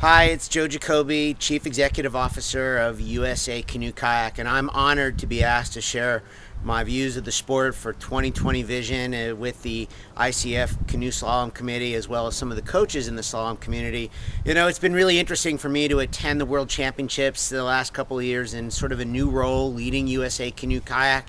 Hi, it's Joe Jacobi, Chief Executive Officer of USA Canoe Kayak, and I'm honored to be asked to share my views of the sport for 2020 vision with the ICF Canoe Slalom Committee, as well as some of the coaches in the slalom community. It's been really interesting for me to attend the World Championships the last couple of years in sort of a new role leading USA Canoe Kayak.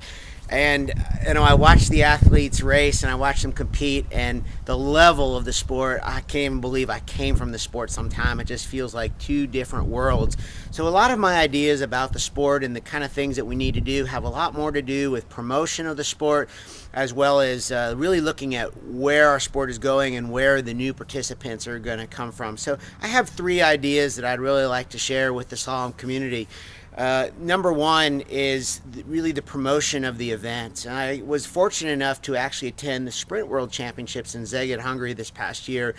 And I watched the athletes race and I watched them compete, and the level of the sport, I can't even believe I came from the sport sometime. It just feels like two different worlds. So a lot of my ideas about the sport and the kind of things that we need to do have a lot more to do with promotion of the sport, as well as really looking at where our sport is going and where the new participants are going to come from. So I have three ideas that I'd really like to share with the slalom community. Number one is really the promotion of the event. I was fortunate enough to actually attend the Sprint World Championships in Szeged, Hungary this past year.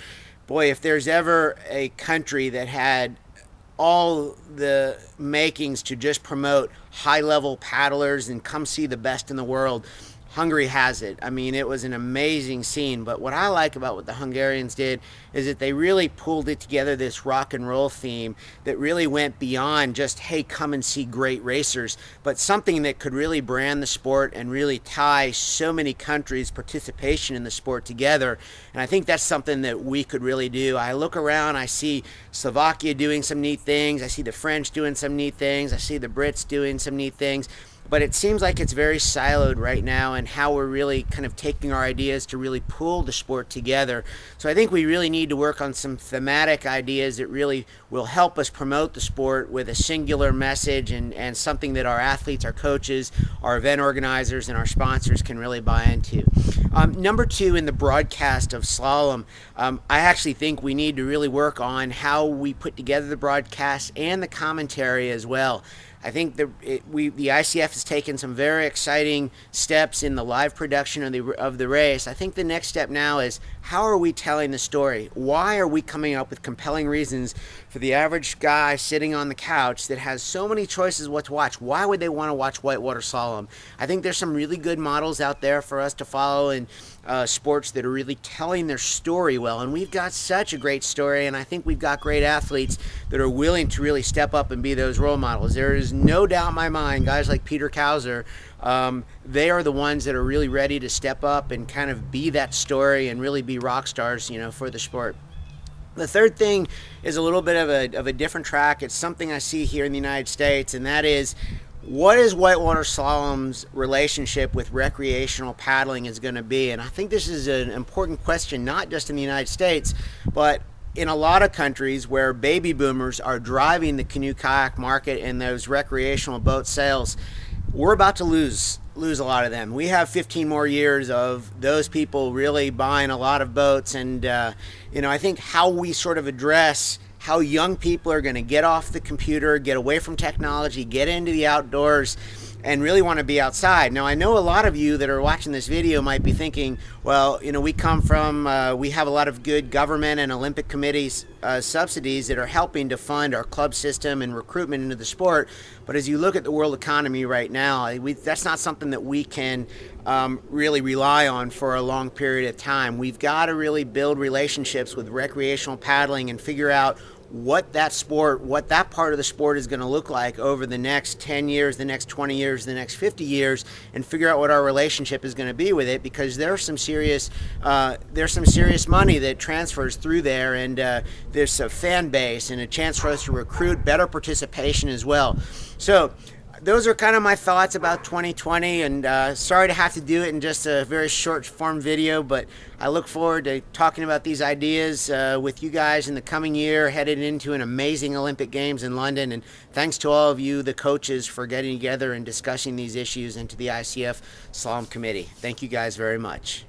Boy, if there's ever a country that had all the makings to just promote high-level paddlers and come see the best in the world, Hungary has it. I mean, it was an amazing scene. But what I like about what the Hungarians did is that they really pulled it together, this rock and roll theme that really went beyond just, hey, come and see great racers, but something that could really brand the sport and really tie so many countries' participation in the sport together. And I think that's something that we could really do. I look around, I see Slovakia doing some neat things. I see the French doing some neat things. I see the Brits doing some neat things. But it seems like it's very siloed right now in how we're really kind of taking our ideas to really pull the sport together. So I think we really need to work on some thematic ideas that really will help us promote the sport with a singular message and something that our athletes, our coaches, our event organizers, and our sponsors can really buy into. Number two, in the broadcast of slalom, I actually think we need to really work on how we put together the broadcast and the commentary as well. I think the ICF has taken some very exciting steps in the live production of the race. I think the next step now is, how are we telling the story? Why are we coming up with compelling reasons for the average guy sitting on the couch that has so many choices what to watch? Why would they want to watch whitewater slalom? I think there's some really good models out there for us to follow in sports that are really telling their story well. And we've got such a great story, and I think we've got great athletes that are willing to really step up and be those role models. There is no doubt in my mind, guys like Peter Kauser, they are the ones that are really ready to step up and kind of be that story and really be rock stars, for the sport. The third thing is a little bit of a different track. It's something I see here in the United States, and that is, what is whitewater slalom's relationship with recreational paddling is going to be? And I think this is an important question, not just in the United States, but in a lot of countries where baby boomers are driving the canoe kayak market and those recreational boat sales. We're about to lose a lot of them. We have 15 more years of those people really buying a lot of boats, and I think how we sort of address how young people are going to get off the computer, get away from technology, get into the outdoors, and really want to be outside. Now, I know a lot of you that are watching this video might be thinking, well, we have a lot of good government and Olympic committees subsidies that are helping to fund our club system and recruitment into the sport. But as you look at the world economy right now, that's not something that we can really rely on for a long period of time. We've got to really build relationships with recreational paddling and figure out what that part of the sport is going to look like over the next 10 years, the next 20 years, the next 50 years, and figure out what our relationship is going to be with it, because there's some serious money that transfers through there, and there's a fan base and a chance for us to recruit better participation as well. So those are kind of my thoughts about 2020, and sorry to have to do it in just a very short form video, but I look forward to talking about these ideas with you guys in the coming year, headed into an amazing Olympic Games in London. And thanks to all of you, the coaches, for getting together and discussing these issues, and to the ICF Slalom Committee. Thank you guys very much.